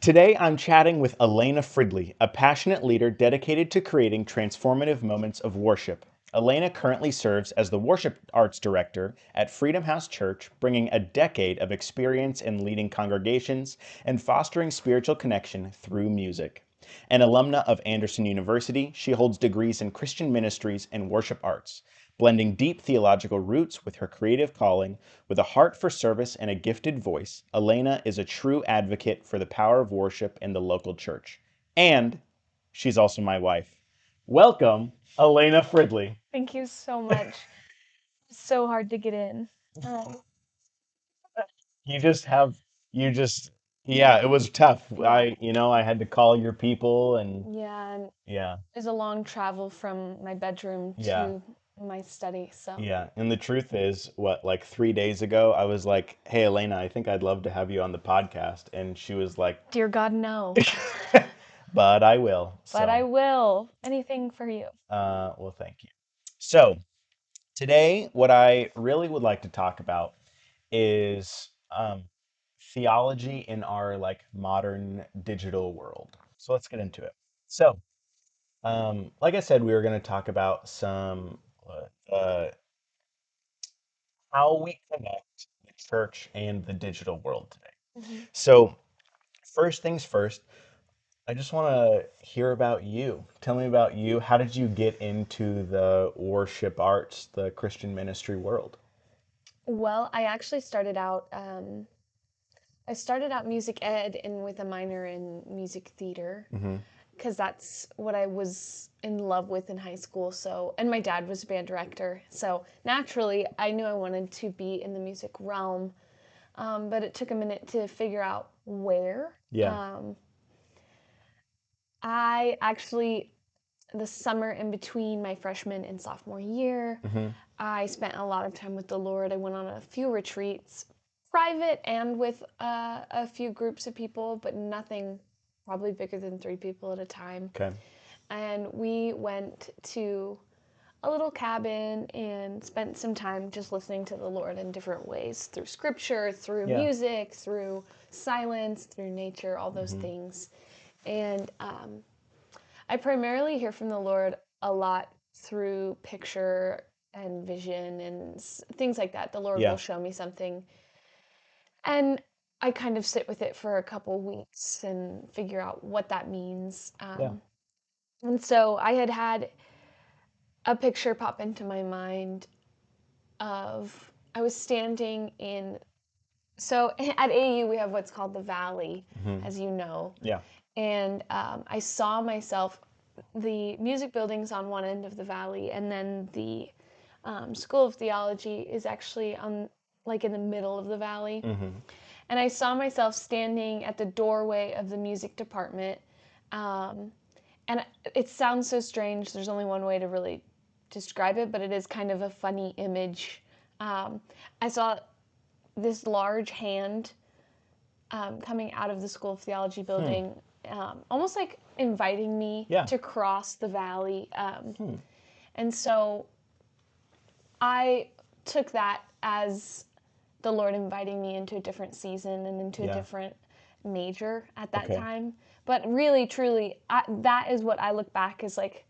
Today, I'm chatting with Alaina Fridley, a passionate leader dedicated to creating transformative moments of worship. Alaina currently serves as the Worship Arts Director at Freedom House Church, bringing a decade of experience in leading congregations and fostering spiritual connection through music. An alumna of Anderson University, she holds degrees in Christian ministries and worship arts. Blending deep theological roots with her creative calling, with a heart for service and a gifted voice, Alaina is a true advocate for the power of worship in the local church. And she's also my wife. Welcome, Alaina Fridley. Thank you so much. It's so hard to get in. Um, You just have, you just, yeah, it was tough. yeah, I had to call your people and yeah, and yeah, it's a long travel from my bedroom yeah. to my study. So, Yeah, and the truth is, what, like 3 days ago, I was like, "Hey, Elena, I think I'd love to have you on the podcast," and she was like, dear God, no, "But I will." but I So, will. Anything for you. well, thank you. So today, what I really would like to talk about is theology in our like modern digital world. So let's get into it. So, like I said, we were going to talk about some how we connect the church and the digital world today. Hmm. So, first things first, I just want to hear about you. Tell me about you. How did you get into the worship arts, the Christian ministry world? Well, I actually started out. I started out music ed and with a minor in music theater Hmm. because that's what I was in love with in high school. So, and my dad was a band director. So naturally, I knew I wanted to be in the music realm, but it took a minute to figure out where. Yeah. Um, I actually, the summer in between my freshman and sophomore year, Hmm. I spent a lot of time with the Lord. I went on a few retreats, private and with a few groups of people, but nothing probably bigger than 3 people at a time. Okay. And we went to a little cabin and spent some time just listening to the Lord in different ways through scripture, through Yeah. music, through silence, through nature, all those Hmm. things. And I primarily hear from the Lord a lot through picture and vision and things like that. The Lord will Yeah. show me something. And I kind of sit with it for a couple weeks and figure out what that means. Yeah. And so I had had a picture pop into my mind of I was standing in so at AU we have what's called the Valley, Hmm. as you know, Yeah. and I saw myself the music buildings on one end of the valley, and then the School of Theology is actually on like in the middle of the valley, Hmm. and I saw myself standing at the doorway of the music department. Um, and it sounds so strange. There's only one way to really describe it, but it is kind of a funny image. Um, I saw this large hand coming out of the School of Theology Hmm. building, almost like inviting me Yeah. to cross the valley. Hmm. And so I took that as the Lord inviting me into a different season and into a Yeah. different major at that Okay. time. But really, truly, that is what I look back as like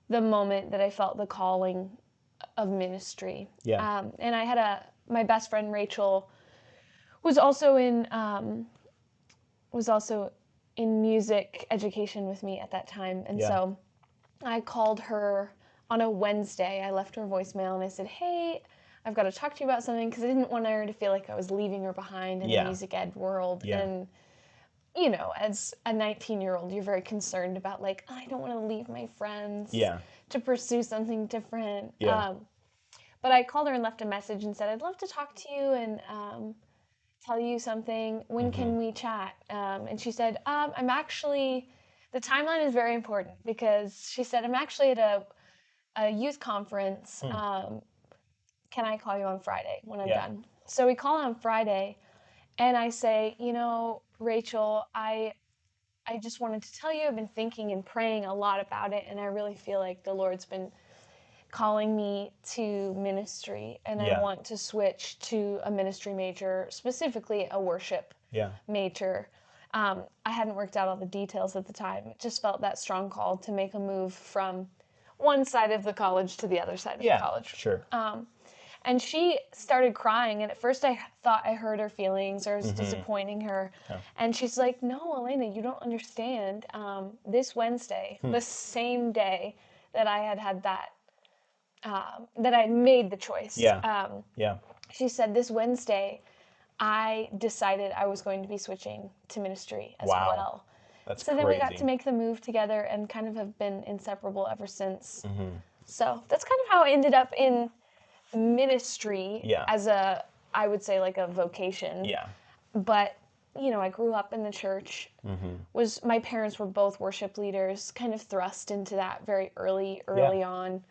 the moment that I felt the calling of ministry. Yeah. And I had my best friend Rachel was also in was also in music education with me at that time, and Yeah. so I called her on a Wednesday. I left her a voicemail and I said, "Hey, I've got to talk to you about something," because I didn't want her to feel like I was leaving her behind in the Yeah. music ed world. Yeah. And as a 19-year-old, you're very concerned about like, I don't want to leave my friends Yeah. to pursue something different. Yeah. But I called her and left a message and said, "I'd love to talk to you and tell you something. When Hmm. can we chat?" And she said, "I'm actually." The timeline is very important because she said, "I'm actually at a youth conference. Hmm. Can I call you on Friday when I'm Yeah. done?" So we call on Friday, and I say, Rachel, I just wanted to tell you I've been thinking and praying a lot about it, and I really feel like the Lord's been calling me to ministry, and I Yeah. want to switch to a ministry major, specifically a worship Yeah. major. I hadn't worked out all the details at the time. It just felt that strong call to make a move from one side of the college to the other side of the college. Sure. And she started crying, and at first I thought I hurt her feelings or was disappointing her. And she's like, "No, Alaina, you don't understand. This Wednesday, the same day that I had that, that I made the choice. Yeah. She said, this Wednesday, I decided I was going to be switching to ministry as Wow. well. That's So crazy. then we got to make the move together and kind of have been inseparable ever since. So that's kind of how I ended up in ministry as I would say like a vocation. Yeah. But, I grew up in the church. My parents were both worship leaders, kind of thrust into that very early on.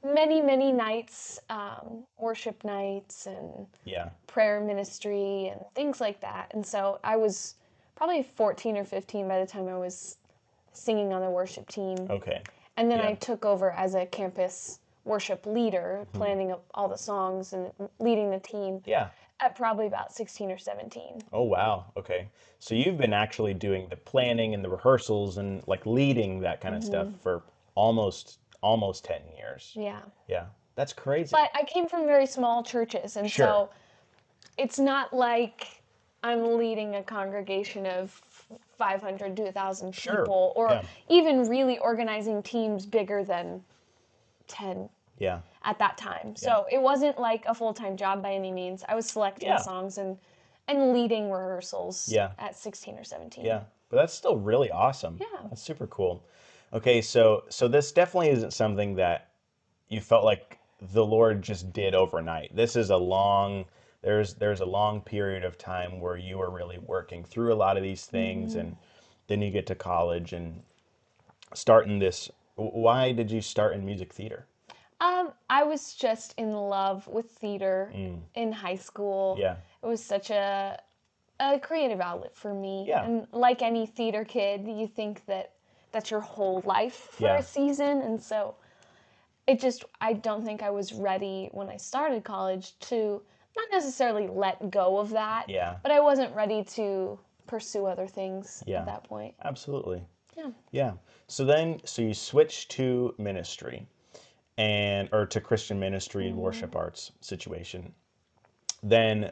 Many nights, worship nights and prayer ministry and things like that. And so I was probably 14 or 15 by the time I was singing on the worship team. Okay. And then I took over as a campus worship leader, planning all the songs and leading the team. Yeah. At probably about 16 or 17. Oh, wow. Okay. So you've been actually doing the planning and the rehearsals and like leading that kind of stuff for almost 10 years. Yeah. Yeah. That's crazy. But I came from very small churches, and so it's not like I'm leading a congregation of 500 to 1,000 people, or even really organizing teams bigger than 10 at that time. So it wasn't like a full-time job by any means. I was selecting songs and leading rehearsals at 16 or 17. Yeah. But that's still really awesome. Yeah. That's super cool. Okay, so this definitely isn't something that you felt like the Lord just did overnight. This is there's a long period of time where you were really working through a lot of these things, and then you get to college and starting this. Why did you start in music theater? I was just in love with theater in high school. Yeah. It was such a creative outlet for me. Yeah. And like any theater kid, you think that that's your whole life for a season. And so I don't think I was ready when I started college to not necessarily let go of that. Yeah. But I wasn't ready to pursue other things at that point. Absolutely. Yeah. Yeah. So you switched to ministry or to Christian ministry and worship arts situation. Then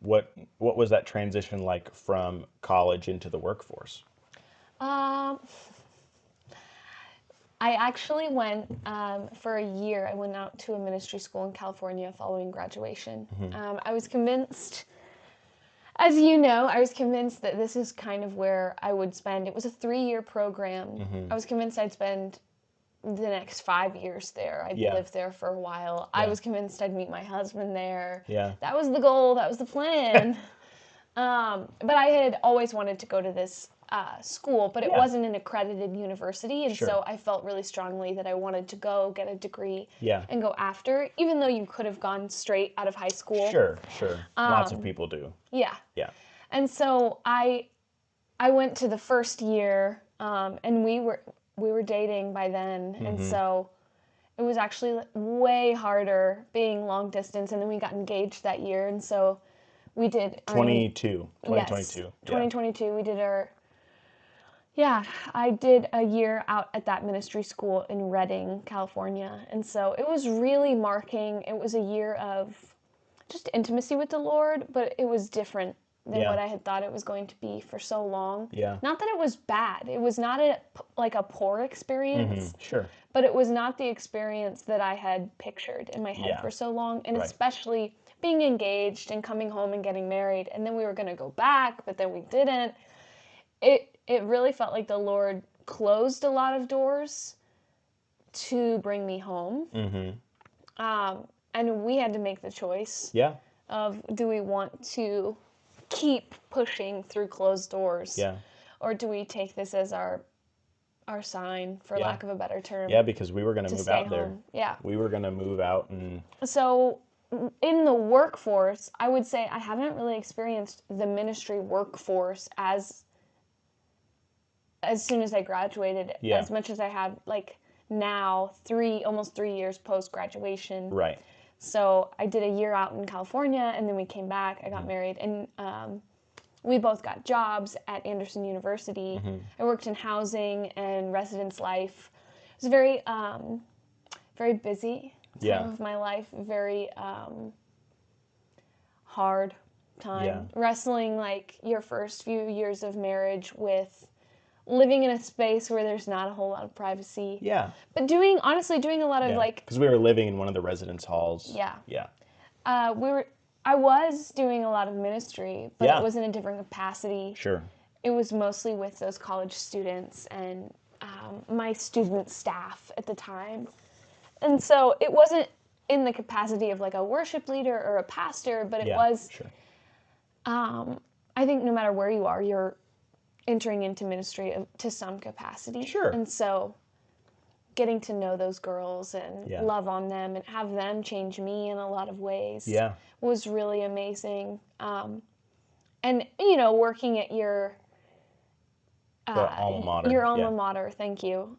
what was that transition like from college into the workforce? I actually went for a year. I went out to a ministry school in California following graduation. I was convinced, as you know, that this is kind of where I would spend. It was a 3-year program. I was convinced I'd spend the next 5 years there. I'd live there for a while. I was convinced I'd meet my husband there. Yeah. That was the goal. That was the plan. But I had always wanted to go to this school, but it wasn't an accredited university, and so I felt really strongly that I wanted to go get a degree and go after, even though you could have gone straight out of high school. Sure. Lots of people do. Yeah. Yeah. And so I went to the first year, and we were dating by then, and so it was actually way harder being long distance, and then we got engaged that year, and so we did 2022. Yes, 2022. We did I did a year out at that ministry school in Redding, California. And so it was really marking. It was a year of just intimacy with the Lord, but it was different than what I had thought it was going to be for so long. Yeah. Not that it was bad. It was not like a poor experience. Sure. But it was not the experience that I had pictured in my head for so long. And especially being engaged and coming home and getting married. And then we were going to go back, but then we didn't. It really felt like the Lord closed a lot of doors to bring me home. And we had to make the choice of, do we want to keep pushing through closed doors? Or do we take this as our sign, for lack of a better term? Yeah, because we were going to move out there. Yeah. We were going to move out. And so in the workforce, I would say I haven't really experienced the ministry workforce as soon as I graduated, as much as I have like now, almost 3 years post-graduation. Right. So I did a year out in California, and then we came back. I got married, and we both got jobs at Anderson University. I worked in housing and residence life. It was very, very busy time of my life. Very hard time. Yeah. Wrestling like your first few years of marriage with living in a space where there's not a whole lot of privacy. Yeah. But honestly doing a lot of like, because we were living in one of the residence halls. Yeah. Yeah. I was doing a lot of ministry, but Yeah. it was in a different capacity. Sure. It was mostly with those college students and my student staff at the time. And so it wasn't in the capacity of like a worship leader or a pastor, but it was, Sure. I think no matter where you are, you're entering into ministry to some capacity. Sure. And so getting to know those girls and love on them and have them change me in a lot of ways was really amazing. And, you know, working at your alma mater. Your alma mater, thank you.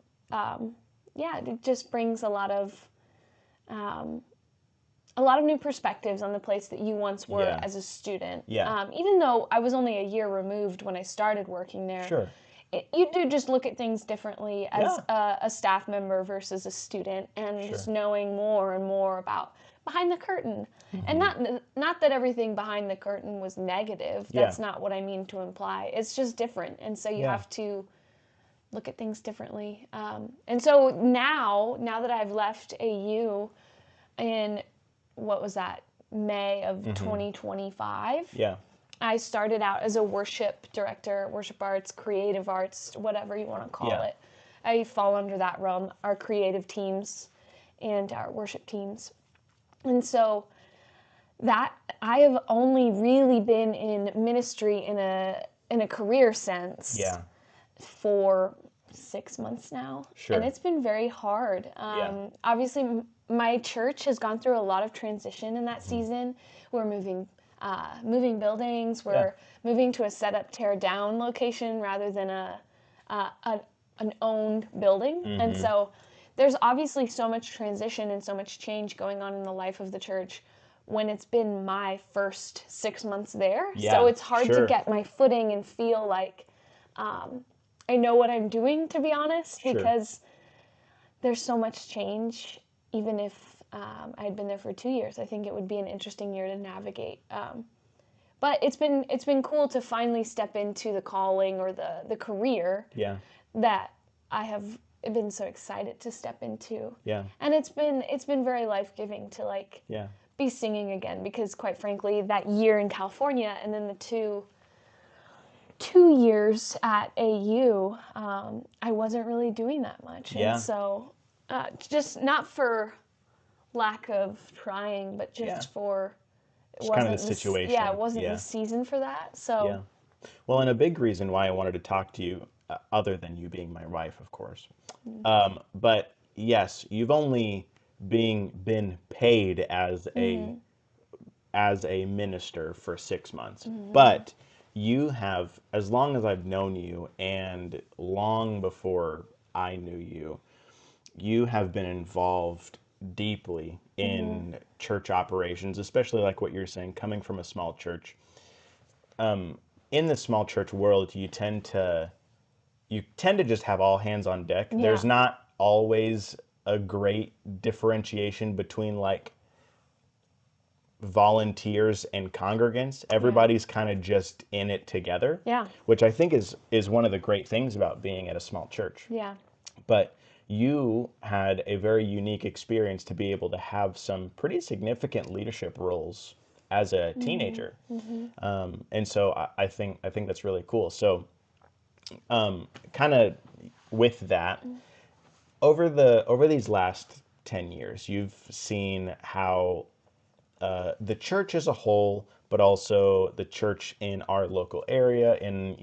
It just brings a lot of new perspectives on the place that you once were as a student. Even though I was only a year removed when I started working there. Sure. You do just look at things differently as a staff member versus a student, and just knowing more and more about behind the curtain. And not that everything behind the curtain was negative. That's not what I mean to imply. It's just different, and so you have to look at things differently. And so now that I've left AU in, what was that, May of 2025? Yeah. I started out as a worship director, worship arts, creative arts, whatever you want to call it. I fall under that realm, our creative teams and our worship teams. And so that I have only really been in ministry in a career sense for 6 months now. Sure. And it's been very hard. Obviously, my church has gone through a lot of transition in that season. We're moving buildings. We're moving to a set up, tear down location rather than an owned building. And so there's obviously so much transition and so much change going on in the life of the church when it's been my first 6 months there. So it's hard to get my footing and feel like I know what I'm doing, to be honest, because there's so much change. Even if I had been there for 2 years, I think it would be an interesting year to navigate. But it's been cool to finally step into the calling or the career that I have been so excited to step into. And it's been very life-giving to be singing again, because quite frankly, that year in California and then the two years at AU, I wasn't really doing that much. And so just not for lack of trying, but just for it wasn't kind of the situation. It wasn't the season for that. So well, and a big reason why I wanted to talk to you, other than you being my wife, of course, but yes, you've only been paid as a minister for 6 months, but you have, as long as I've known you and long before I knew you, you have been involved deeply in church operations, especially like what you're saying, coming from a small church. In the small church world, you tend to just have all hands on deck. There's not always a great differentiation between like volunteers and congregants. Everybody's kind of just in it together. Which I think is one of the great things about being at a small church. But you had a very unique experience to be able to have some pretty significant leadership roles as a teenager. And so I think that's really cool. So kind of with that, over these last 10 years, you've seen how the church as a whole, but also the church in our local area, in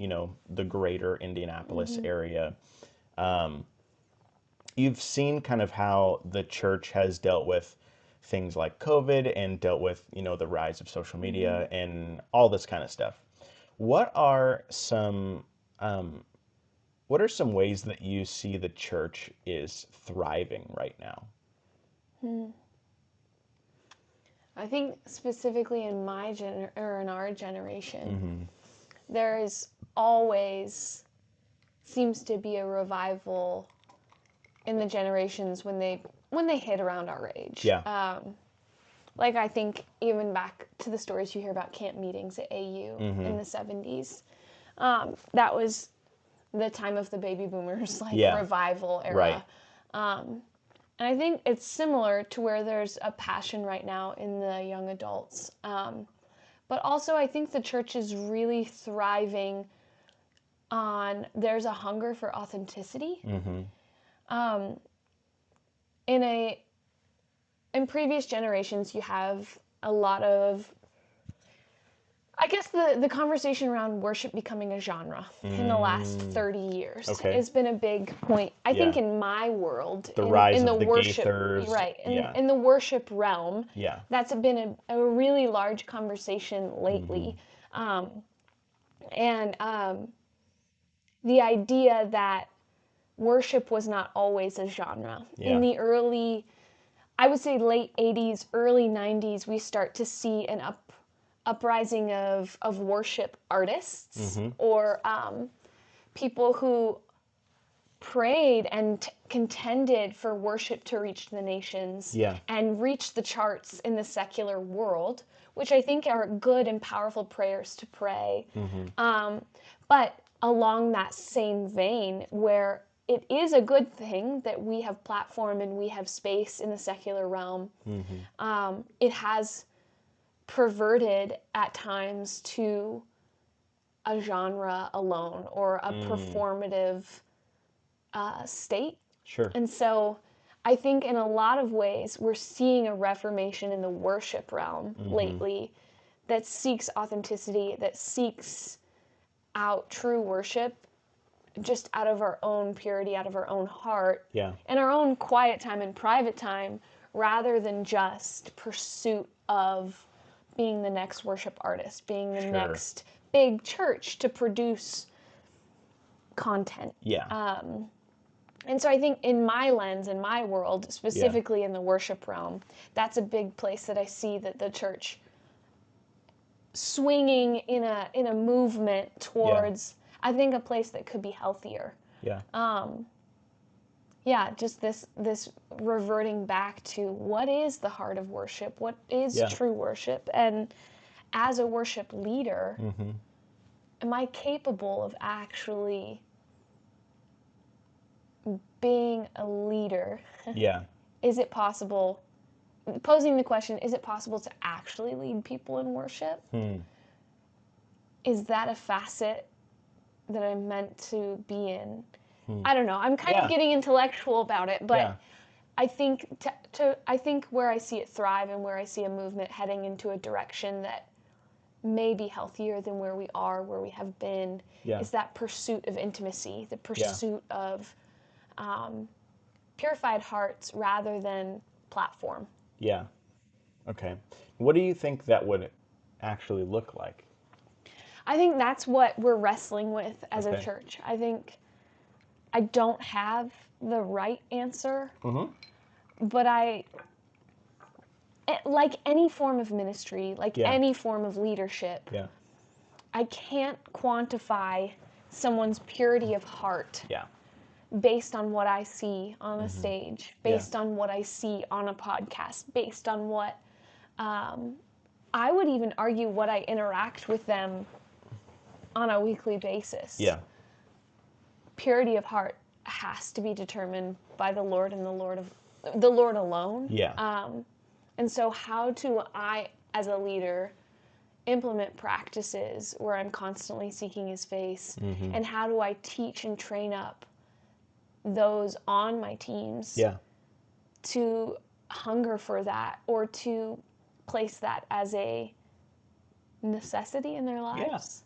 the greater Indianapolis area, you've seen kind of how the church has dealt with things like COVID and dealt with the rise of social media and all this kind of stuff. What are some ways that you see the church is thriving right now? I think specifically in in our generation, there is always seems to be a revival in the generations when they hit around our age. Yeah. Like I think even back to the stories you hear about camp meetings at AU Mm-hmm. in the 70s. That was the time of the baby boomers, like Yeah. revival era. Right. And I think it's similar to where there's a passion right now in the young adults. But also I think the church is really thriving on, there's a hunger for authenticity. Mm-hmm. In previous generations, you have a lot of, I guess the conversation around worship becoming a genre in the last 30 years has been a big point. I think in my world, The rise in the of the worship, Gaithers. right, Yeah. in the worship realm, Yeah. that's been a really large conversation lately. And the idea that worship was not always a genre. Yeah. In the early, I would say late 80s, early 90s, we start to see an uprising of worship artists or people who prayed and contended for worship to reach the nations and reach the charts in the secular world, which I think are good and powerful prayers to pray. But along that same vein, where it is a good thing that we have platform and we have space in the secular realm, it has perverted at times to a genre alone or a performative state. Sure. And so I think in a lot of ways we're seeing a reformation in the worship realm lately that seeks authenticity, that seeks out true worship just out of our own purity, out of our own heart, and our own quiet time and private time, rather than just pursuit of being the next worship artist, being the next big church to produce content. And so I think in my lens, in my world, specifically in the worship realm, that's a big place that I see that the church swinging in a movement towards, I think, a place that could be healthier. Just this reverting back to what is the heart of worship, what is true worship, and as a worship leader, am I capable of actually being a leader? Is it possible, posing the question, is it possible to actually lead people in worship? Is that a facet that I'm meant to be in? I don't know. I'm kind of getting intellectual about it, but I think I think where I see it thrive and where I see a movement heading into a direction that may be healthier than where we are, where we have been, is that pursuit of intimacy, the pursuit of purified hearts rather than platform. Okay. What do you think that would actually look like? I think that's what we're wrestling with as a church. I think I don't have the right answer, but like any form of ministry, like any form of leadership, I can't quantify someone's purity of heart based on what I see on a stage, based on what I see on a podcast, based on what I would even argue what I interact with them on a weekly basis. Purity of heart has to be determined by the Lord and the Lord alone. And so how do I, as a leader, implement practices where I'm constantly seeking His face? And how do I teach and train up those on my teams to hunger for that, or to place that as a necessity in their lives?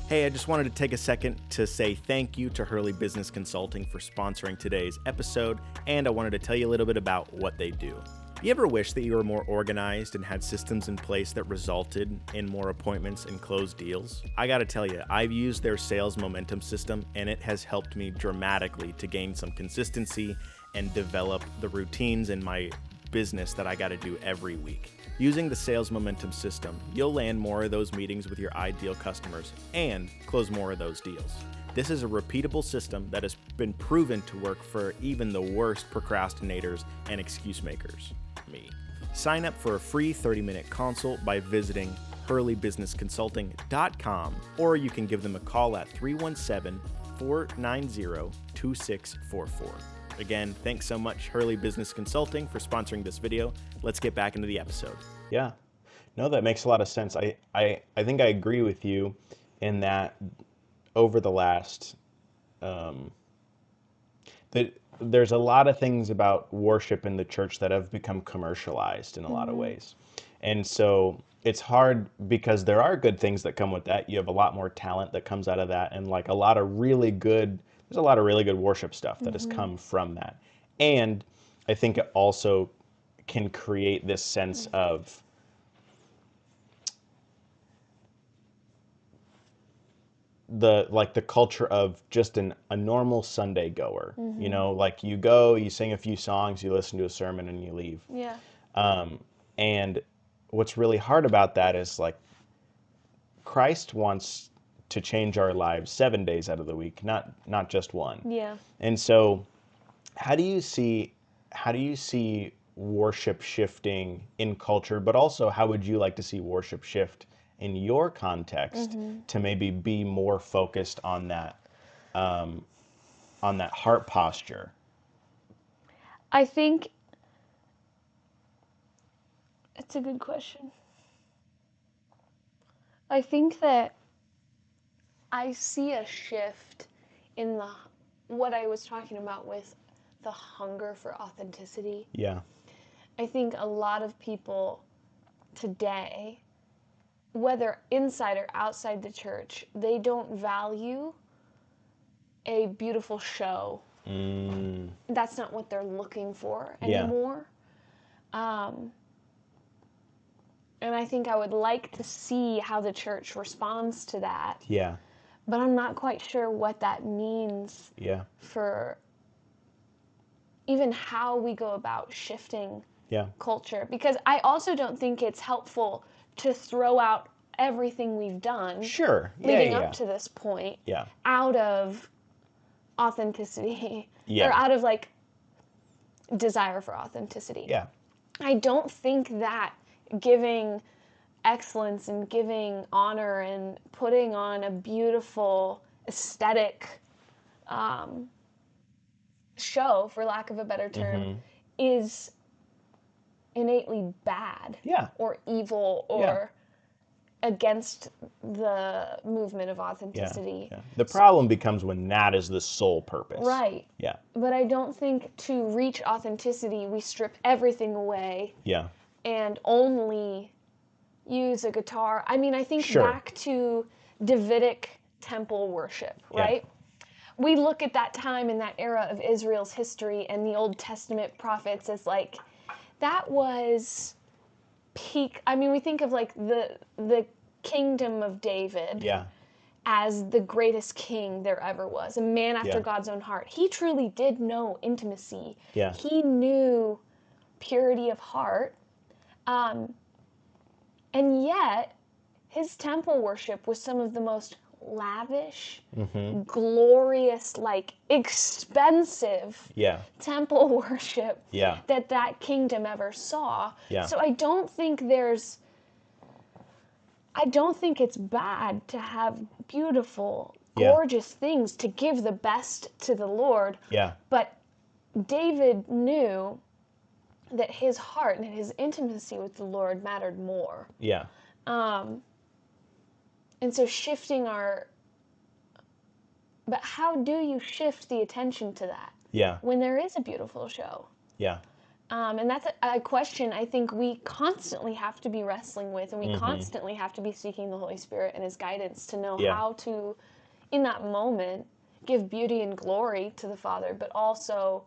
Hey, I just wanted to take a second to say thank you to Hurley Business Consulting for sponsoring today's episode, and I wanted to tell you a little bit about what they do. You ever wish that you were more organized and had systems in place that resulted in more appointments and closed deals? I gotta tell you, I've used their sales momentum system, and it has helped me dramatically to gain some consistency and develop the routines in my business that I gotta do every week. Using the sales momentum system, you'll land more of those meetings with your ideal customers and close more of those deals. This is a repeatable system that has been proven to work for even the worst procrastinators and excuse makers, me. Sign up for a free 30-minute consult by visiting hurleybusinessconsulting.com, or you can give them a call at 317-490-2644. Again, thanks so much, Hurley Business Consulting, for sponsoring this video. Let's get back into the episode. Yeah. No, that makes a lot of sense. I think I agree with you in that over the last, that there's a lot of things about worship in the church that have become commercialized in a lot of ways. And so it's hard because there are good things that come with that. You have a lot more talent that comes out of that, and like there's a lot of really good worship stuff that has come from that. And I think it also can create this sense of the culture of just a normal Sunday goer. You know, like you go, you sing a few songs, you listen to a sermon, and you leave. Yeah. And what's really hard about that is like Christ wants to change our lives 7 days out of the week, not just one. Yeah. And so how do you see worship shifting in culture, but also how would you like to see worship shift in your context to maybe be more focused on that heart posture? I think it's a good question. I think that I see a shift in what I was talking about with the hunger for authenticity. Yeah. I think a lot of people today, whether inside or outside the church, they don't value a beautiful show. That's not what they're looking for anymore. And I think I would like to see how the church responds to that. Yeah. But I'm not quite sure what that means for even how we go about shifting culture. Because I also don't think it's helpful to throw out everything we've done leading up to this point out of authenticity or out of like desire for authenticity. Yeah. I don't think that giving excellence and giving honor and putting on a beautiful aesthetic show, for lack of a better term, is innately bad or evil or against the movement of authenticity. Yeah. The problem becomes when that is the sole purpose. Right. Yeah. But I don't think to reach authenticity, we strip everything away and only use a guitar. I mean, I think back to Davidic temple worship, right? We look at that time in that era of Israel's history and the Old Testament prophets as like, that was peak. I mean, we think of like the kingdom of David as the greatest king there ever was, a man after God's own heart. He truly did know intimacy. He knew purity of heart. And yet, his temple worship was some of the most lavish, glorious, like expensive temple worship that kingdom ever saw. So I don't think it's bad to have beautiful, gorgeous things, to give the best to the Lord. But David knew that his heart and his intimacy with the Lord mattered more. And so but how do you shift the attention to that? When there is a beautiful show. And that's a question I think we constantly have to be wrestling with, and we constantly have to be seeking the Holy Spirit and his guidance to know how to, in that moment, give beauty and glory to the Father, but also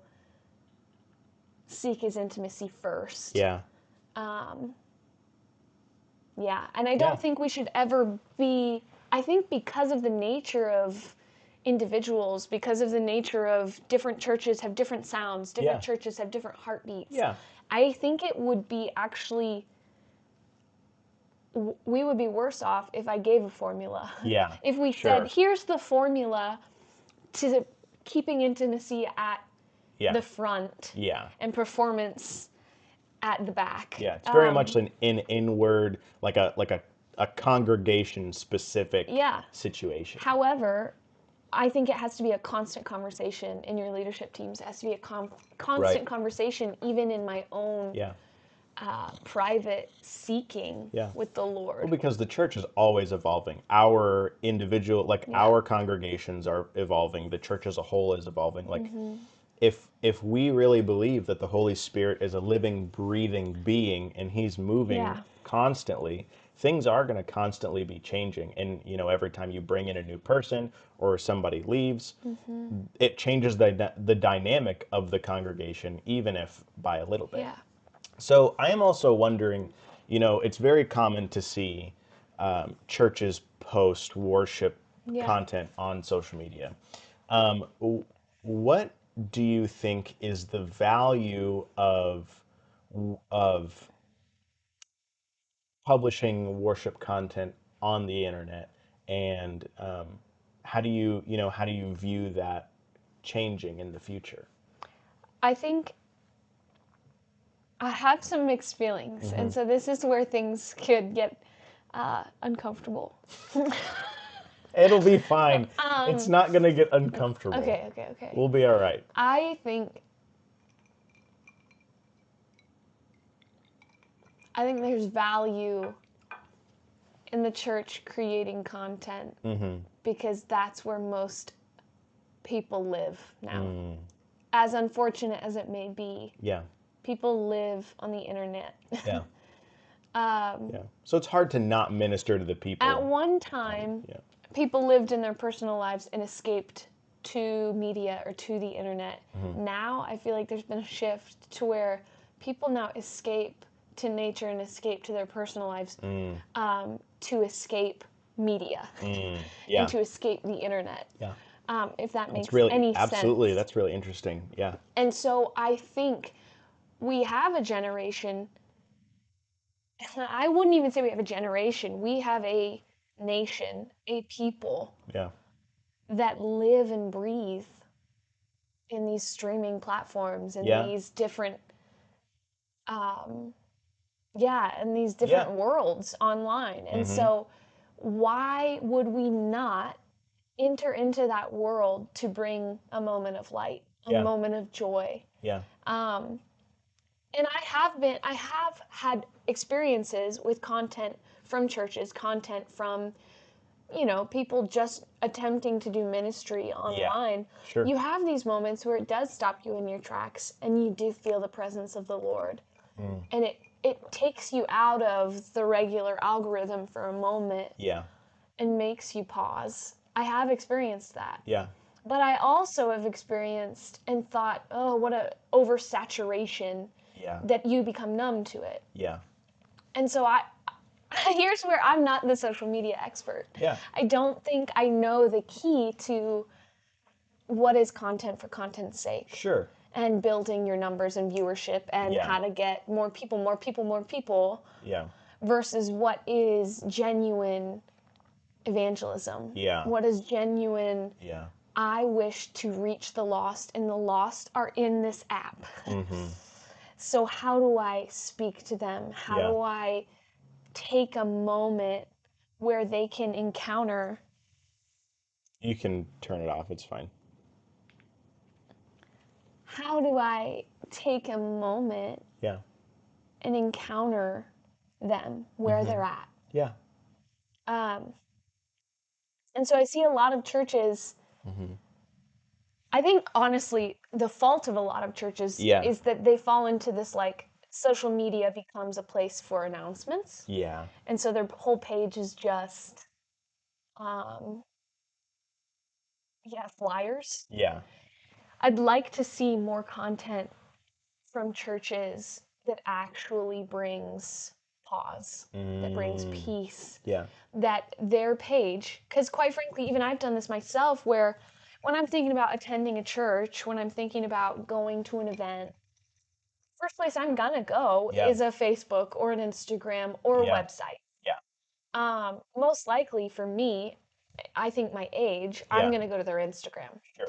seek his intimacy first. And I don't think we should ever be, I think because of the nature of individuals, because of the nature of different churches have different sounds, different churches have different heartbeats. I think it would be actually we would be worse off if I gave a formula. Yeah, If we sure. said, here's the formula to keeping intimacy at Yeah, the front yeah, and performance at the back. yeah. It's very much an inward, like a congregation specific Yeah. situation. However, I think it has to be a constant conversation in your leadership teams. It has to be a constant Right. conversation, even in my own Yeah, private seeking yeah. with the Well, Lord. because the church is always evolving. Our individual, like Yeah. our congregations are evolving. The church as a whole is evolving. Like Mm-hmm. if we really believe that the Holy Spirit is a living, breathing being and he's moving Yeah. constantly, things are going to constantly be changing. And every time you bring in a new person or somebody leaves, Mm-hmm. it changes the dynamic of the congregation, even if by a little bit. Yeah. So I am also wondering, it's very common to see churches post worship Yeah. content on social media. What do you think is the value of publishing worship content on the internet, and how do you view that changing in the future? I think I have some mixed feelings, and so this is where things could get uncomfortable. It'll be fine. It's not gonna get uncomfortable. Okay. We'll be all right. I think there's value in the church creating content because that's where most people live now. As unfortunate as it may be, Yeah. people live on the internet. Yeah. Yeah. So it's hard to not minister to the people. At one time, Yeah. people lived in their personal lives and escaped to media or to the internet. Now, I feel like there's been a shift to where people now escape to nature and escape to their personal lives to escape media Yeah. and to escape the internet. Yeah. If that makes It's really any absolutely. sense. That's really interesting. Yeah. And so I think we have a generation. I wouldn't even say we have a generation. We have a nation, a people Yeah. that live and breathe in these streaming platforms and Yeah. these different, and these different Yeah. worlds online. And so, why would we not enter into that world to bring a moment of light, a Yeah. moment of joy? Yeah. And I have had experiences with content from churches, content from, people just attempting to do ministry online. Sure. You have these moments where it does stop you in your tracks and you do feel the presence of the Lord. And it takes you out of the regular algorithm for a moment Yeah. and makes you pause. I have experienced that. Yeah. But I also have experienced and thought, oh, what a oversaturation Yeah. that you become numb to it. Yeah. And so here's where I'm not the social media expert. Yeah. I don't think I know the key to what is content for content's sake. Sure. And building your numbers and viewership and Yeah. how to get more people Yeah. versus what is genuine evangelism. Yeah. What is genuine, Yeah. I wish to reach the lost, and the lost are in this app. So how do I speak to them? How Yeah. do I take a moment where they can encounter? You can turn it off. It's fine. How do I take a moment Yeah. and encounter them where they're at? Yeah. And so I see a lot of churches. I think honestly, the fault of a lot of churches Yeah. is that they fall into this like social media becomes a place for announcements. Yeah. And so their whole page is just, flyers. Yeah. I'd like to see more content from churches that actually brings pause, that brings peace, Yeah. that their page, because quite frankly, even I've done this myself, where when I'm thinking about attending a church, when I'm thinking about going to an event, first place I'm gonna go Yeah. is a Facebook or an Instagram or a Yeah. website. Yeah. Most likely for me, I think my age, I'm Yeah, going to go to their Instagram. sure.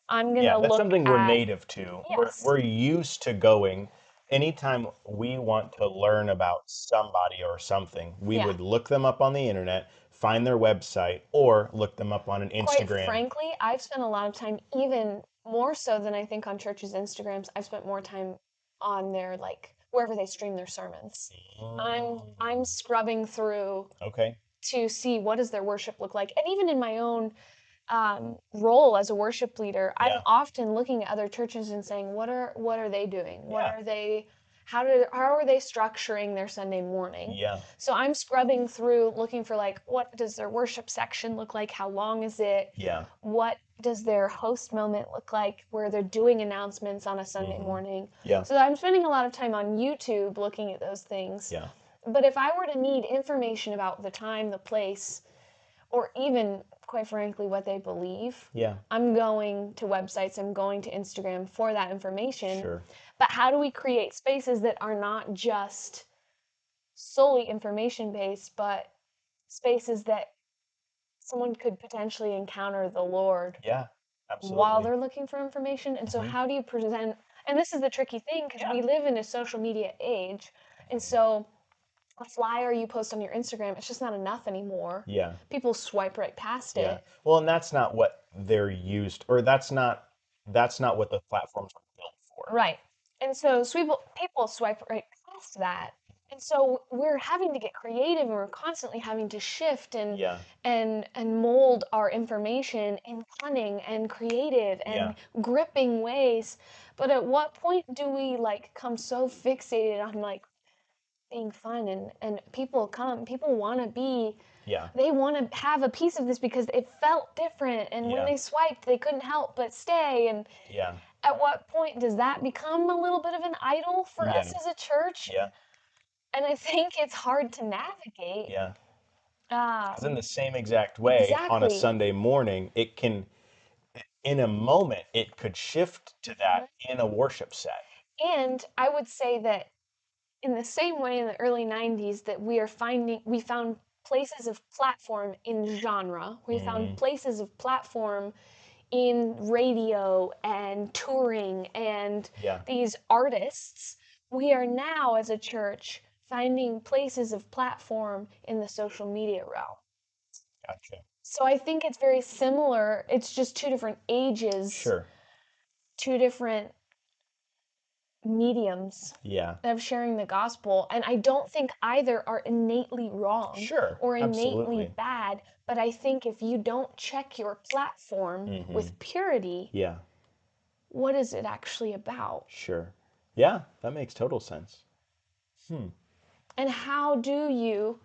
I'm going Yeah, to that's look something we're at, native to. yes, We're used to going anytime we want to learn about somebody or something, we yeah. would look them up on the internet, find their website, or look them up on an Quite Instagram. frankly, I've spent a lot of time, even more so than I think on churches' Instagrams. I've spent more time on their like wherever they stream their sermons. I'm Mm, scrubbing through okay. to see what does their worship look like, and even in my own role as a worship leader, I'm Yeah. often looking at other churches and saying, what are they doing? What Yeah. are they? How are they structuring their Sunday morning? Yeah. So I'm scrubbing through, looking for like, what does their worship section look like? How long is it? Yeah. What does their host moment look like, where they're doing announcements on a Sunday Hmm. morning? Yeah. So I'm spending a lot of time on YouTube looking at those things. Yeah. But if I were to need information about the time, the place, or even quite frankly what they believe, Yeah. I'm going to websites, I'm going to Instagram for that information. Sure. But how do we create spaces that are not just solely information based, but spaces that someone could potentially encounter the Lord Yeah. while Absolutely. they're looking for information? And so, Hmm. how do you present? And this is the tricky thing because Yeah. we live in a social media age. And so, a flyer you post on your Instagram, it's just not enough anymore. Yeah. People swipe right past Yeah. it. Well, and that's not what they're used, or that's not what the platforms are built for. Right. And so people swipe right past that. And so we're having to get creative and we're constantly having to shift Yeah. and mold our information in cunning and creative Yeah. and gripping ways. But at what point do we like come so fixated on like being fun and people want to be Yeah. they want to have a piece of this because it felt different and when Yeah. they swiped they couldn't help but stay and Yeah. at what point does that become a little bit of an idol for us Yeah. as a church? Yeah. And I think it's hard to navigate. Yeah. Because in Um, the same exact way, on a exactly. Sunday morning, it can, in a moment, it could shift to Mhm. that in a worship set. And I would say that in the same way in the early 90s that we found places of platform in genre. We found Hmm. places of platform in radio and touring and Yeah. these artists, we are now as a church finding places of platform in the social media realm. Gotcha. So I think it's very similar. It's just two different ages, Sure. two different mediums Yeah. of sharing the gospel. And I don't think either are innately wrong Sure. or innately Absolutely. bad. But I think if you don't check your platform Hmm. with purity, Yeah. what is it actually about? Sure. Yeah. That makes total sense. Hmm. And how do you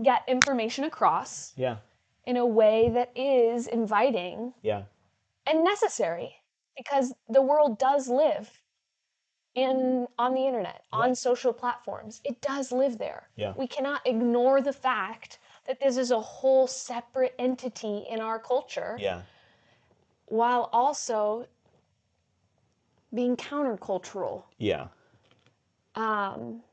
get information across Yeah. in a way that is inviting Yeah. and necessary? Because the world does live in on the internet, Yeah. on social platforms. It does live there. Yeah. We cannot ignore the fact that this is a whole separate entity in our culture Yeah. while also being countercultural. Yeah. Um,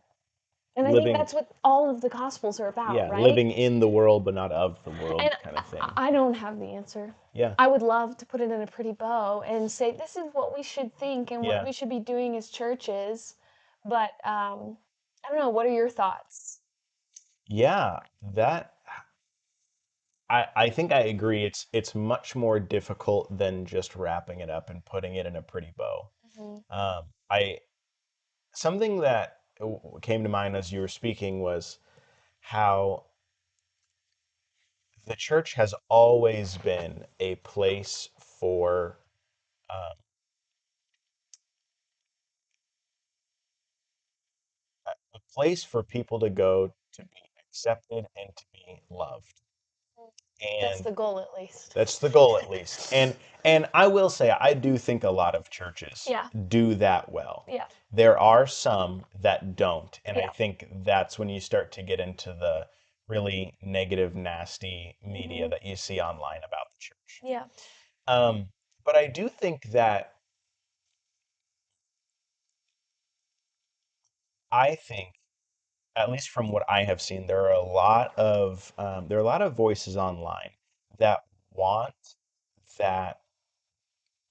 and I think Living, that's what all of the gospels are about, yeah, right? living in the world but not of the world And kind of thing. I don't have the answer. Yeah. I would love to put it in a pretty bow and say this is what we should think and what Yeah. we should be doing as churches. But I don't know. What are your thoughts? Yeah. That I think I agree. It's much more difficult than just wrapping it up and putting it in a pretty bow. Mhm. I Something that came to mind as you were speaking was how the church has always been a place for um, a place for people to go to be accepted and to be loved. That's And the goal, at least. that's the goal at least. And I will say I do think a lot of churches Yeah, do that well. yeah, There are some that don't, and I yeah. think that's when you start to get into the really negative, nasty media Hmm. that you see online about the church. Yeah. Um, but I do think that I think at least from what I have seen, there are a lot of voices online that want that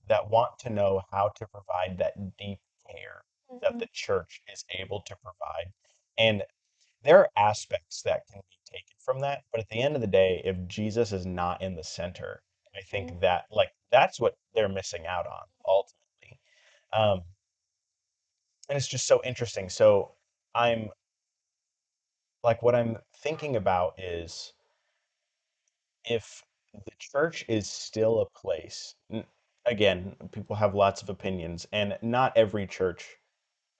that want to know how to provide that deep care that Mm-hmm. the church is able to provide. And there are aspects that can be taken from that, but at the end of the day, if Jesus is not in the center, I think that like that's what they're missing out on ultimately. Um, and it's just so interesting. So I'm like what I'm thinking about is if the church is still a place, again, people have lots of opinions, and not every church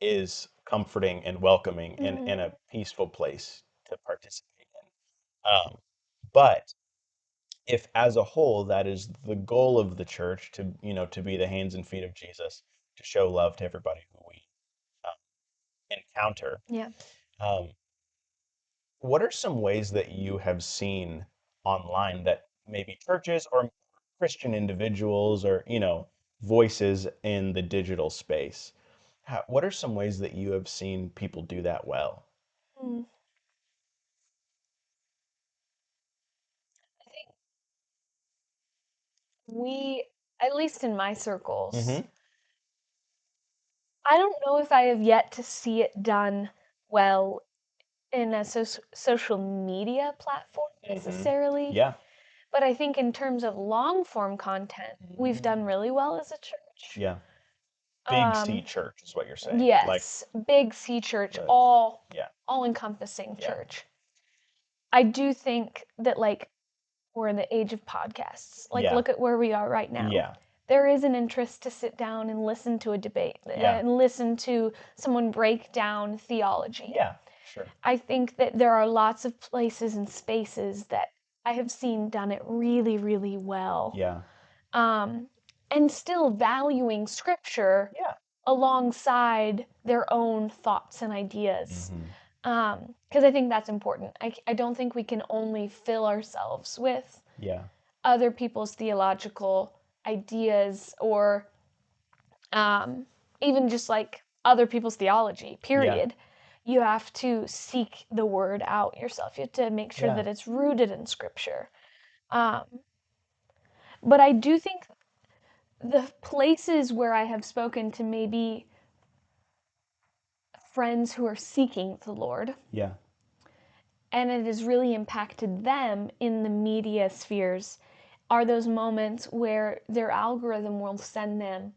is comforting and welcoming Mm-hmm. and a peaceful place to participate in. But if as a whole that is the goal of the church to, to be the hands and feet of Jesus, to show love to everybody who we encounter, Yeah. um, what are some ways that you have seen online that maybe churches or Christian individuals or, voices in the digital space? What are some ways that you have seen people do that well? Mm. I think we, at least in my circles, Mm-hmm. I don't know if I have yet to see it done well in a social media platform Mm-hmm. necessarily, Yeah. but I think in terms of long form content, we've done really well as a church. Yeah. Big C Um, church is what you're saying. Like yes, big C church, the yeah. all encompassing Yeah. church. I do think that like we're in the age of podcasts. Like Yeah. look at where we are right now. Yeah. There is an interest to sit down and listen to a debate Yeah. and listen to someone break down theology. Yeah. Sure. I think that there are lots of places and spaces that I have seen done it really, really well. Yeah. Um, and still valuing scripture Yeah. alongside their own thoughts and ideas. Mm-hmm. Because I think that's important. I don't think we can only fill ourselves with Yeah. other people's theological ideas or um, even just like other people's theology, Yeah. period. You have to seek the word out yourself. You have to make sure Yeah. that it's rooted in scripture. Um, but I do think the places where I have spoken to maybe friends who are seeking the Lord, Yeah. and it has really impacted them in the media spheres, are those moments where their algorithm will send them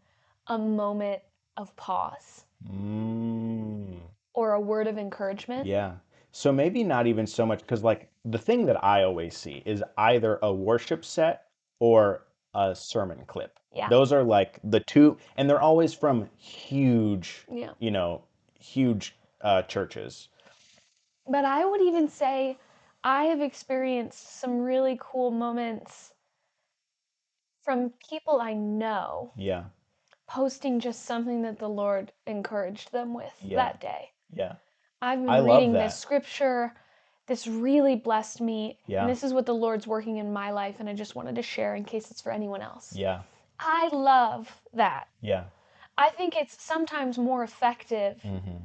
a moment of pause Mm. or a word of encouragement. Yeah. So maybe not even so much because like the thing that I always see is either a worship set or a sermon clip. Yeah. Those are like the two, and they're always from huge, Yeah. huge churches. But I would even say I have experienced some really cool moments from people I know Yeah. posting just something that the Lord encouraged them with Yeah. that day. Yeah. I've I been love reading this that. scripture. This really blessed me. And Yeah. this is what the Lord's working in my life. And I just wanted to share in case it's for anyone else. Yeah. I love that. Yeah. I think it's sometimes more effective Mm-hmm.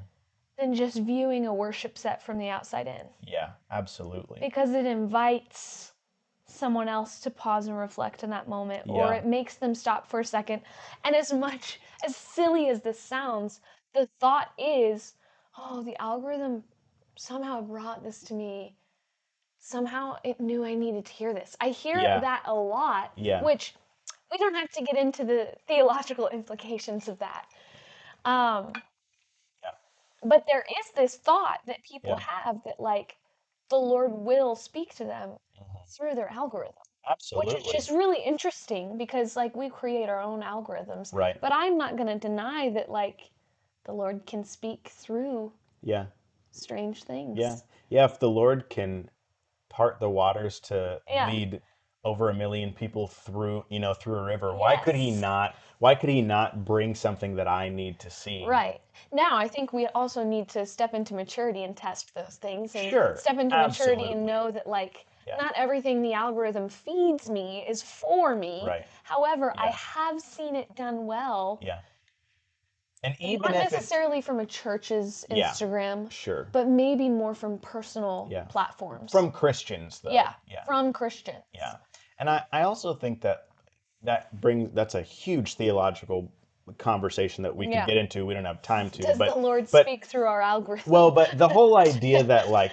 than just viewing a worship set from the outside in Yeah. Absolutely. because it invites someone else to pause and reflect in that moment, or Yeah. it makes them stop for a second. And as much as silly as this sounds, the thought is, oh, the algorithm somehow brought this to me. Somehow it knew I needed to hear this. I hear Yeah. that a lot, Yeah. which we don't have to get into the theological implications of that. Um, Yeah. but there is this thought that people Yeah. have that, like, the Lord will speak to them Mhm. through their algorithm, which is Absolutely. just really interesting because, like, we create our own algorithms. Right. But I'm not going to deny that, like, the Lord can speak through Yeah. strange Yeah. things. Yeah. If the Lord can part the waters to Yeah. lead over 1 million people through a river, Yes. why could he not bring something that I need to see? Right. Now, I think we also need to step into maturity and test those things and Sure. step into maturity and Absolutely. know that, like, Yeah. not everything the algorithm feeds me is for me. Right. However, I Yeah. have seen it done well Yeah. And even Not if it's necessarily from a church's Yeah, Instagram, sure. but maybe more from personal Yeah. platforms. From Christians, though. yeah, Yeah. from Christians. Yeah. And I also think that's a huge theological conversation that we could Yeah. get into. We don't have time to. Does the Lord but speak through our algorithm? well, but the whole idea that like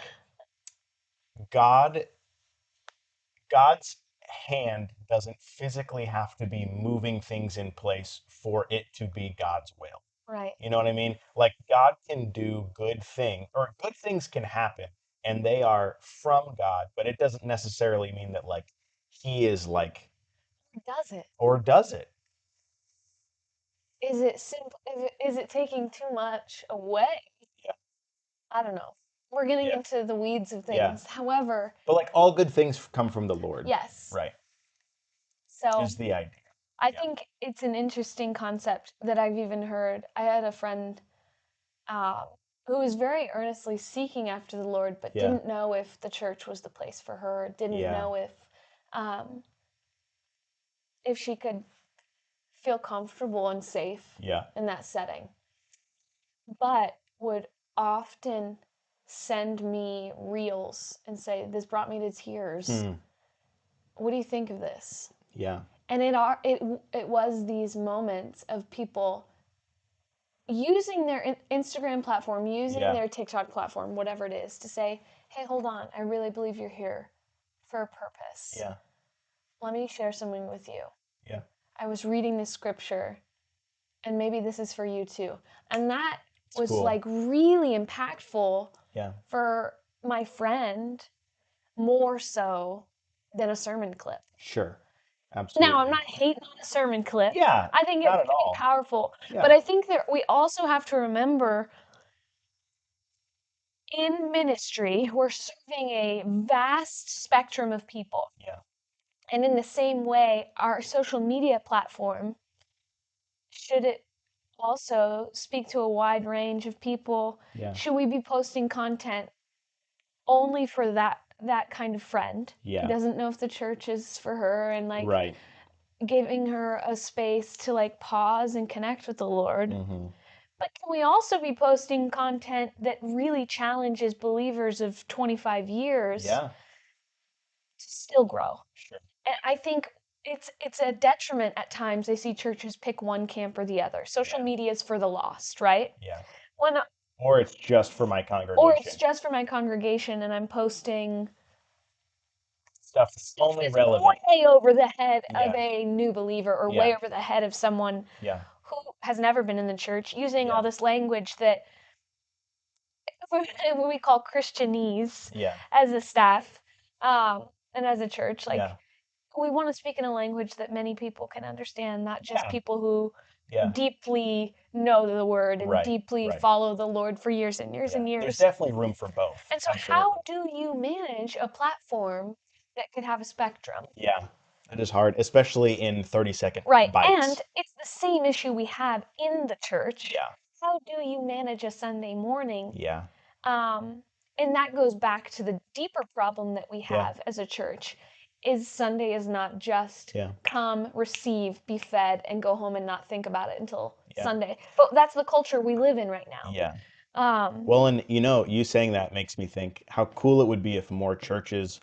God God's hand doesn't physically have to be moving things in place for it to be God's will. Right. You know what I mean? Like God can do good things can happen and they are from God, but it doesn't necessarily mean that like he is like Does it? or does it. Is it simple? Is it taking too much away? Yeah. I don't know. We're getting Yeah. into the weeds of Yeah. things. However, But like all good things come from the Lord. yes. Right. So Is the idea. I Yeah. think it's an interesting concept that I've even heard. I had a friend who was very earnestly seeking after the Lord, but Yeah. didn't know if the church was the place for her. Didn't Yeah. know if she could feel comfortable and safe Yeah. in that setting, but would often send me reels and say, "This brought me to tears. What do you think of this?" Yeah. And it was these moments of people using their Instagram platform, using Yeah. their TikTok platform, whatever it is, to say, "Hey, hold on, I really believe you're here for a purpose. Yeah. Let me share something with you. Yeah. I was reading this scripture, and maybe this is for you too." And that was cool. like really impactful Yeah. for my friend, more so than a sermon clip. Sure. Absolutely. Now, I'm not hating on a sermon clip. Yeah. I think not it's at pretty all. powerful. Yeah. But I think that we also have to remember in ministry, we're serving a vast spectrum of people. Yeah. And in the same way, our social media platform, should it also speak to a wide range of people? Yeah. Should we be posting content only for that kind of friend Yeah. who doesn't know if the church is for her, and like Right. giving her a space to like pause and connect with the Lord? Mm-hmm. But can we also be posting content that really challenges believers of 25 years Yeah. to still grow? Sure. And I think it's a detriment at times. They see churches pick one camp or the other. Social Yeah. media is for the lost, right? Yeah. When Or it's just for my congregation. or it's just for my congregation, and I'm posting stuff that's only it's relevant. way over the head Yeah. of a new believer, or Yeah. way over the head of someone Yeah. who has never been in the church, using Yeah. all this language that we call Christianese Yeah. as a staff, and as a church. Like, Yeah. we want to speak in a language that many people can understand, not just Yeah. people who Yeah. deeply know the word and Right, deeply right. follow the Lord for years and years and Yeah. years. There's definitely room for both. And so, Absolutely. how do you manage a platform that could have a spectrum? Yeah. It is hard, especially in 30-second Right. bites. And it's the same issue we have in the church. Yeah. How do you manage a Sunday morning? Yeah. And that goes back to the deeper problem that we Yeah. have as a church, is Sunday is not just Yeah. come, receive, be fed, and go home and not think about it until Yeah. Sunday. But that's the culture we live in right now. Yeah. Um, Well, and you saying that makes me think how cool it would be if more churches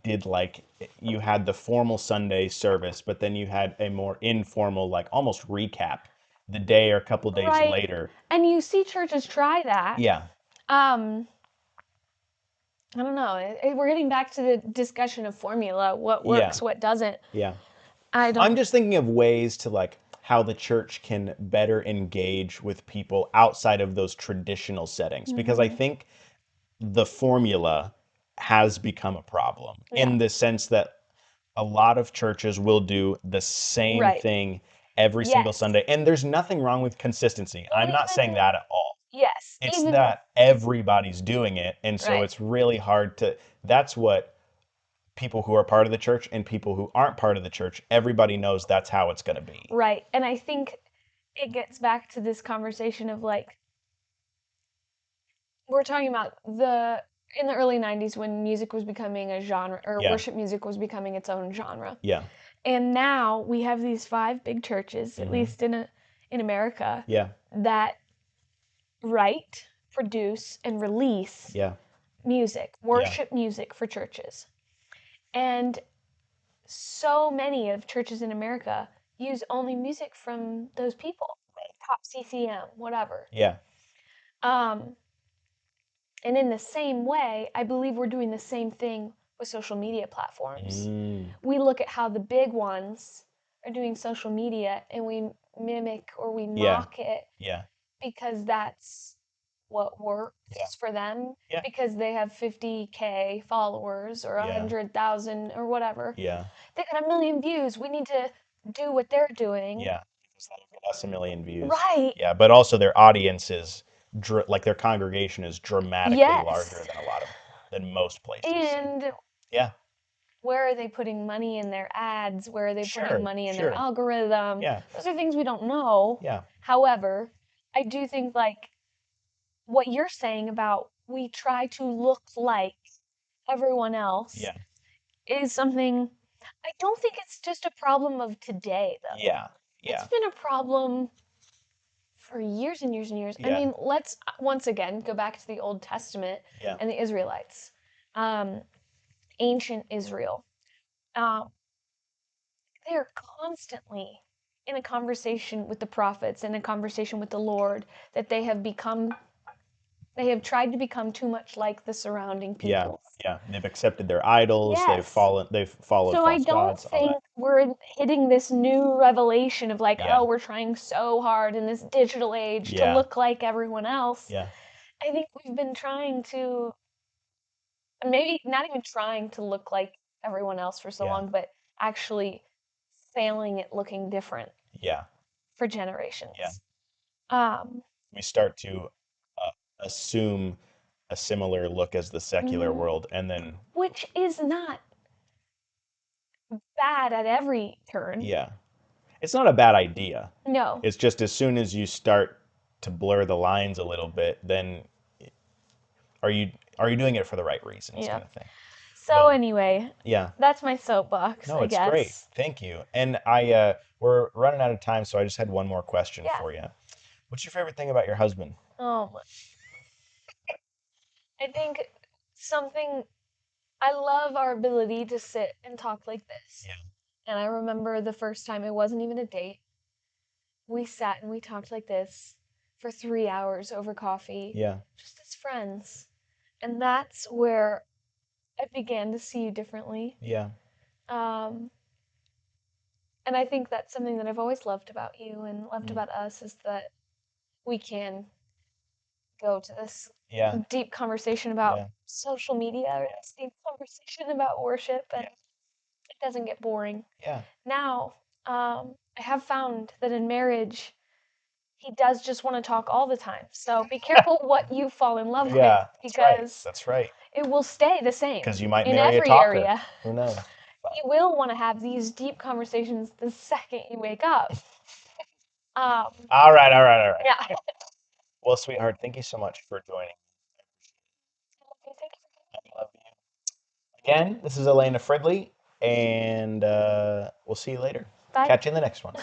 did like you had the formal Sunday service, but then you had a more informal, like almost recap the day or a couple days right. later. And you see churches try that. Yeah. I don't know. We're getting back to the discussion of formula. What works, Yeah. what doesn't. Yeah. I don't. I'm just thinking of ways to like how the church can better engage with people outside of those traditional settings, because I think the formula has become a problem in the sense that a lot of churches will do the same Right. thing every single Yes. Sunday, and there's nothing wrong with consistency. I'm not saying that at all. Yes. It's even that everybody's doing it, and so Right. it's really hard to. That's what people who are part of the church and people who aren't part of the church, everybody knows that's how it's going to be. Right. And I think it gets back to this conversation of like, we're talking about in the early 90s when music was becoming a genre, or Yeah. worship music was becoming its own genre. Yeah. And now we have these 5 big churches, at least in in America Yeah. that write, produce, and release Yeah. music, worship music for churches. And so many of churches in America use only music from those people, top CCM, whatever. Yeah. And in the same way, I believe we're doing the same thing with social media platforms. We look at how the big ones are doing social media and we mimic or we mock it Yeah. because that's what works for them, Yeah. because they have 50K followers or 100,000 or whatever. Yeah. They got 1 million views. We need to do what they're doing. Yeah. Because that'll get us 1 million views. Right. Yeah, but also their audience is like their congregation is dramatically larger than most places. And yeah. Where are they putting money in their ads? Where are they putting money in their Sure. algorithm? Yeah. Those are things we don't know. Yeah. However, I do think like what you're saying about we try to look like everyone else is something. I don't think it's just a problem of today, though. Yeah. It's been a problem for years and years and years. I mean, let's once again go back to the Old Testament and the Israelites, ancient Israel. They're constantly in a conversation with the prophets, in a conversation with the Lord, that they have tried to become too much like the surrounding people. Yeah. They've accepted their idols. Yes. They've followed So I false don't gods. All that. think we're hitting this new revelation of like, oh, we're trying so hard in this digital age to look like everyone else. Yeah. I think we've been trying to, maybe not even trying to look like everyone else for so long, but actually failing at looking different. Yeah. For generations. Yeah. We start to assume a similar look as the secular world, and then which is not bad at every turn. Yeah. It's not a bad idea. No. It's just as soon as you start to blur the lines a little bit, then are you doing it for the right reasons, kind of thing. So anyway, Yeah. that's my soapbox. No, I it's guess. Great. Thank you. And we're running out of time, so I just had one more question for you. What's your favorite thing about your husband? Oh, I think I love our ability to sit and talk like this. Yeah. And I remember the first time, it wasn't even a date. We sat and we talked like this for 3 hours over coffee. Yeah. Just as friends. And that's where I began to see you differently. Yeah. And I think that's something that I've always loved about you and loved about us, is that we can go to this deep conversation about social media, or this deep conversation about worship, and it doesn't get boring. Yeah. Now, I have found that in marriage, he does just want to talk all the time. So be careful what you fall in love with, because that's right. It will stay the same. Because you might in marry every a talker. area. Who knows? You will want to have these deep conversations the second you wake up. All right. Yeah. Well, sweetheart, thank you so much for joining. Thank you. I love you. Again, this is Alaina Fridley, and we'll see you later. Bye. Catch you in the next one.